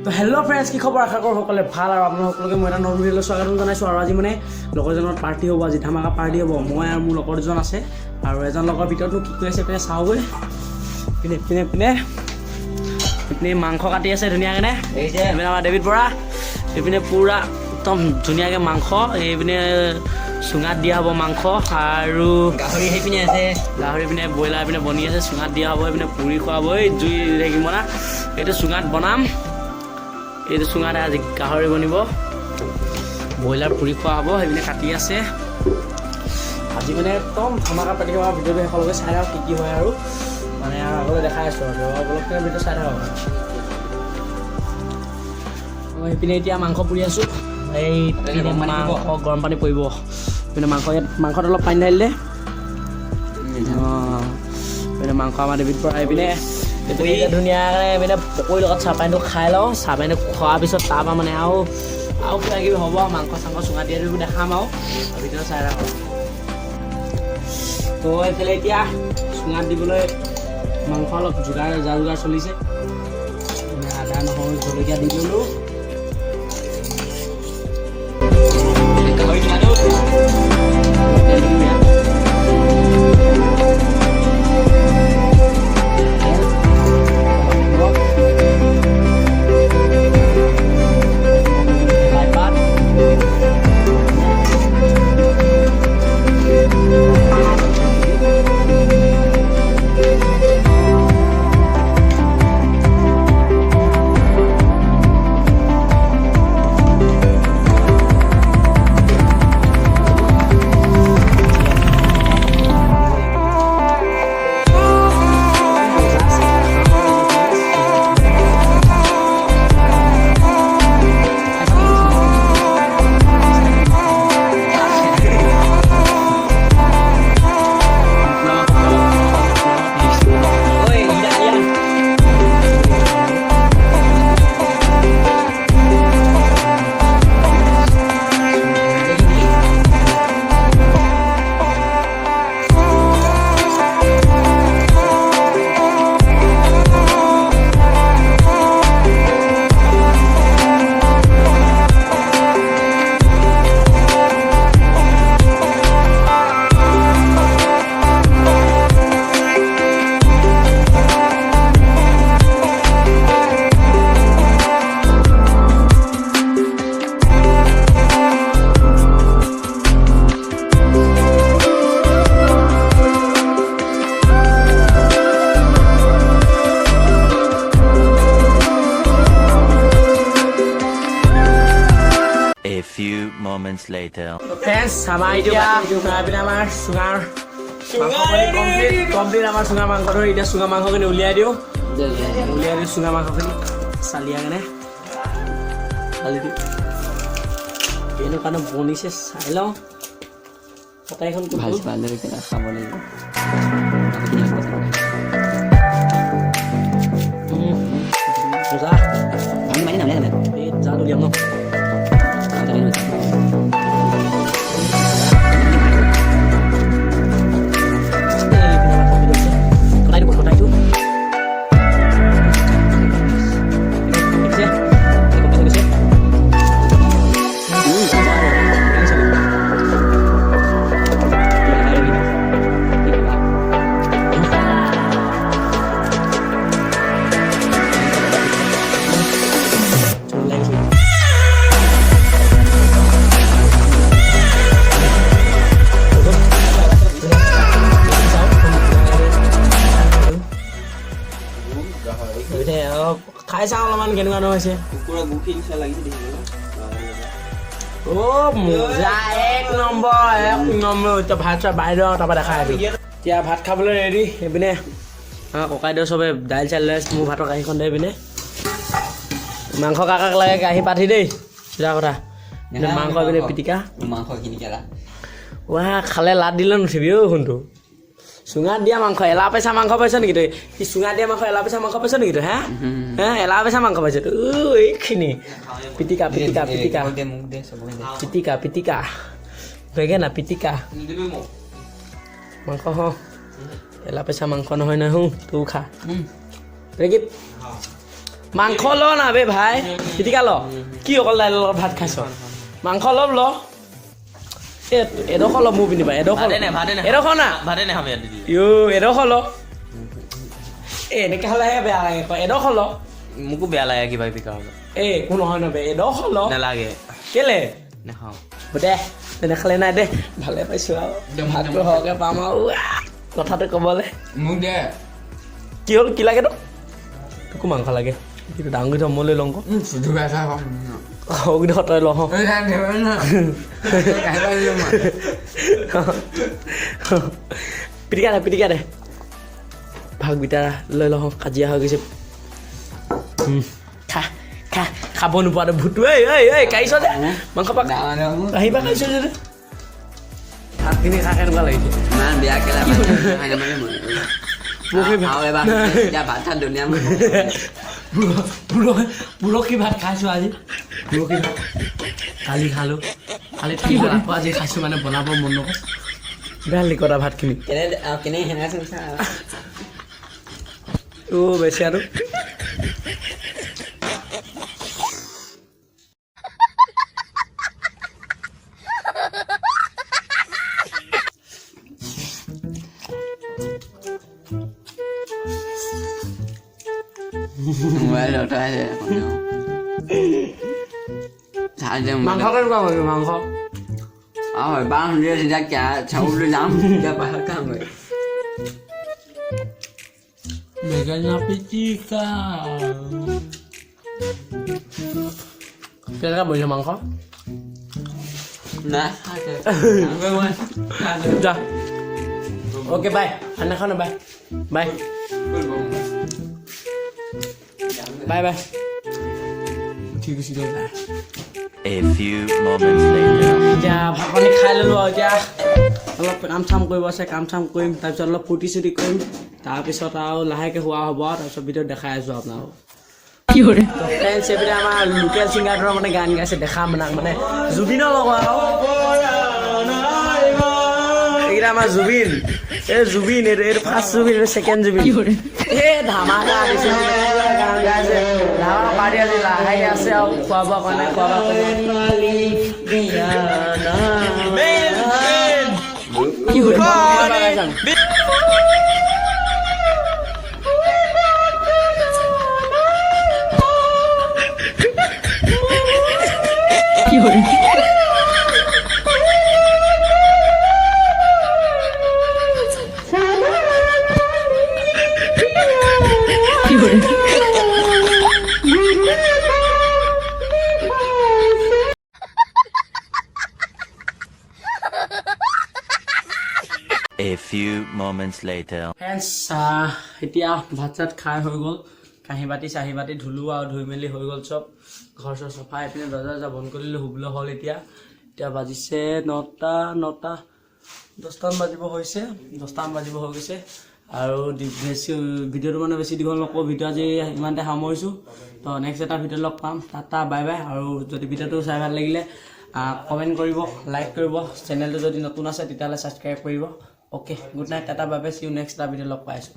তো hello' friends, কি খবৰ? আশা কৰোঁ সকলোৱে ভাল আৰু আপোনালোক সকলোকে মই এটা নতুন ভিডিঅ'লৈ স্বাগতম জনাইছোঁ। আৰু আজি মানে লগৰজনৰ পাৰ্টি হ'ব, আজি ধামাকা পাৰ্টি হ'ব। মই আৰু মোৰ লগৰ দুজন আছে আৰু এজন লগৰ ভিতৰতনো কি কৰি আছে পিনে চাওঁগৈ। পিনে মাংস কাটি আছে ধুনীয়াকৈ। এইপিনে আমাৰ ডেভিড বৰা, এইপিনে পূৰা একদম ধুনীয়াকৈ মাংস, এইপিনে চুঙাত দিয়া হ'ব মাংস আৰু গাহৰি সেইপিনে আছে, গাহৰি পিনে ব্ৰইলাৰ পিনে বনি আছে, চুঙাত দিয়া হ'ব। এইপিনে পুৰি খোৱা হ'ব, এই জুই থাকিব না, এইটো চুঙাত বনাম। এইটো চুঙাতে আজি গাহৰি বনিব, ব্ৰইলাৰ পুৰি খোৱা হ'ব। সেইপিনে কাটি আছে আজি মানে একদম ধামাকা পাতি থকা ভিডিঅ'টো শেষলৈকে চাই থাকক কি হয় আৰু মানে আৰু আগলৈ দেখাই আছোঁ আৰু অলপ ভিডিঅ' চাই থাকক। মই সেইপিনে এতিয়া মাংস পুৰি আছোঁ, এই মাংস গৰম পানী পৰিব। সেইপিনে মাংসত অলপ পানী ঢালি দে। এইপিনে মাংস আমাৰ ডেভিড পৰা এইপিনে ধুনীয়াকৈ এইপিনে পকৰীৰ লগত চাহপানীটো খাই লওঁ। চাহপানীটো খোৱাৰ পিছত তাৰপৰা মানে আৰু কিবা কিবি হ'ব আৰু মাংস চাংস চুঙা দিয়া দেখাম আৰু ভিডিঅ' চাই থাকক। তো এইফালে এতিয়া চুঙাত দিবলৈ মাংস অলপ যা যোগাৰ চলিছে। আদা নহৰু জলকীয়া দি ল'লোঁ। A few moments later. Friends, আমাৰ এতিয়া আমাৰ চুঙাৰ কমপ্লিট আমাৰ চুঙা মাংসটো। এতিয়া চুঙা মাংসখিনি উলিয়াই দিওঁ চুঙা মাংসখিনি চালিয়াকেনে চালি দিওঁ। এনেকুৱানো বনিছে চাই লওঁ। কটাইখন ভালদৰে খাব লাগিব। জাল উলিয়াম ন। খাই চাওঁ অলপমান কেনেকুৱা হৈছে। মজা, এক নম্বৰ। এতিয়া ভাত চাত বাঢ়ি দিওঁ, তাৰপৰা দেখাই আছোঁ। এতিয়া ভাত খাবলৈ ৰেডি। এইপিনে ককাইদেউ চবে দাইল চাইল লৈ আছে। মোৰ ভাতৰ কাঁহীখন দে এইপিনে মাংস কাকাক লাগে কাঁহী পাঠি দেই, চিধা কথা। মাংস এইপিনে পিটিকা মাংসখিনি খালে লাত দিলে নুঠিবি অ' শুনটো। চুঙাত দিয়া মাংস, এলা পইচা মাংস পাইছ নেকি তই? কি চুঙাত দিয়া মাংস এলা পইচা মাংস পাইছ নেকি তই? এলা পইচা মাংস পাইছ তই? এইখিনি পিটিকা বেগে না পিটিকা মাংস এলা পইচা মাংস নহয় নহয় তোৰ খা। মাংস ল না বে ভাই পিটিকা ল কি অকল দাইলৰ লগত ভাত খাইছ মাংস অলপ ল এডোখৰ ল মোৰ পিন্ধিবা এডোখৰ এডোখৰ না ভাতে নাখাবি দিদি এডোখৰ ল এনেকৈ হ'লেহে বেয়া লাগে আকৌ এডোখৰ ল মোকো বেয়া লাগে কিবা কিবি কাৰণ একো নহয় নবে এডোখৰ ল নালাগে কেলে নাখাওঁ দে তেনেখালে নাই দে ভালে পাইছোঁ আৰু ভাতটো সৰহকৈ পাম আৰু কথাটো ক'বলৈ মোক দে কি হ'ল কি লাগে তোকো মাংস লাগে কিন্তু ডাঙৰ মই লৈ লওঁ আকৌ শুধু বেচা সৰুকেইডোখৰ তই লওঁ পিটিকা দে ভাগকেইটা লৈ লওঁ কাজিয়া হৈ গৈছে খাব নোপোৱাটো ভূতটো এই কাঢ়িছ দে মাংস পাক আহিবা কাঢ়িছ যে ভাতখিনি খাই কেনেকুৱা লাগিছে ইমান বেয়া কেলা ভাত চাত ধুনীয়া পুৰখি ভাত খাইছোঁ আজি পুৰখি ভাত কালি খালোঁ কালি ৰাতিপুৱা আজি খাইছোঁ মানে বনাব মন নকৰে বেয়া লিকতা ভাতখিনি কেনে সেনেকা বেছি আৰু মোবাইল উঠাই মাংস কেনেকুৱা কৰিবি মাংস বাঁহ শুনিলে তেতিয়া চাবলৈ যাম তেতিয়া বাহিৰত কাম কৰে বেঙেনা পিটিকা কেনেকুৱা বহিছে মাংস নাই যা অ'কে বাই খানা খাওঁ বাই বাই বাই বাই ঠিক আছে A few moments later. এতিয়া ভাত পানী খাই ল'লোঁ আৰু এতিয়া অলপ কাম চাম কৰিব আছে কাম চাম কৰিম তাৰপিছত অলপ ফূৰ্তি চূৰ্তি কৰিম তাৰপিছত আৰু লাহেকৈ হোৱা হ'ব আৰু তাৰপিছত ভিডিঅ'ত দেখাই আছোঁ আপোনালোকক কি কৰে ফ্ৰেণ্ডছ এইপিনে আমাৰ লোকেল ছিংগাৰটোৰ মানে গান গাইছে দেখা মানে জুবিনৰ লগত আৰু এইকেইটা আমাৰ জুবিন জুবিন এইটো ফাৰ্ষ্ট জুবিন এইটো ছেকেণ্ড জুবিন এই ধামাকা দিছে গান গাইছে ধামাকা পাৰ্টি আজি লাহেকৈ আছে আৰু খোৱা বোৱা কাৰণে খোৱা বোৱা A few moments later. Friends এতিয়া ভাত চাত খাই হৈ গ'ল কাঁহী বাতি চাহি বাতি ধুলোঁ আৰু ধুই মেলি হৈ গ'ল চব ঘৰ চৰ চফা এইপিনে দৰ্জা বন্ধ কৰি দিলোঁ শুবলৈ হ'ল এতিয়া বাজিছে 10টামান বাজিব হৈছে 10টামান বাজিব হৈ গৈছে আৰু বেছি ভিডিঅ'টো মানে বেছি দীঘল নকওঁ ভিডিঅ' আজি ইমানতে সামৰিছোঁ তো নেক্সট এটা ভিডিঅ' লগ পাম টাটা বাই বাই আৰু যদি ভিডিঅ'টো চাই ভাল লাগিলে কমেণ্ট কৰিব লাইক কৰিব চেনেলটো যদি নতুন আছে তেতিয়াহ'লে ছাবস্ক্ৰাইব কৰিব okay good night tata bye bye see you next এটা ভিডিঅ' লগ পাই আছোঁ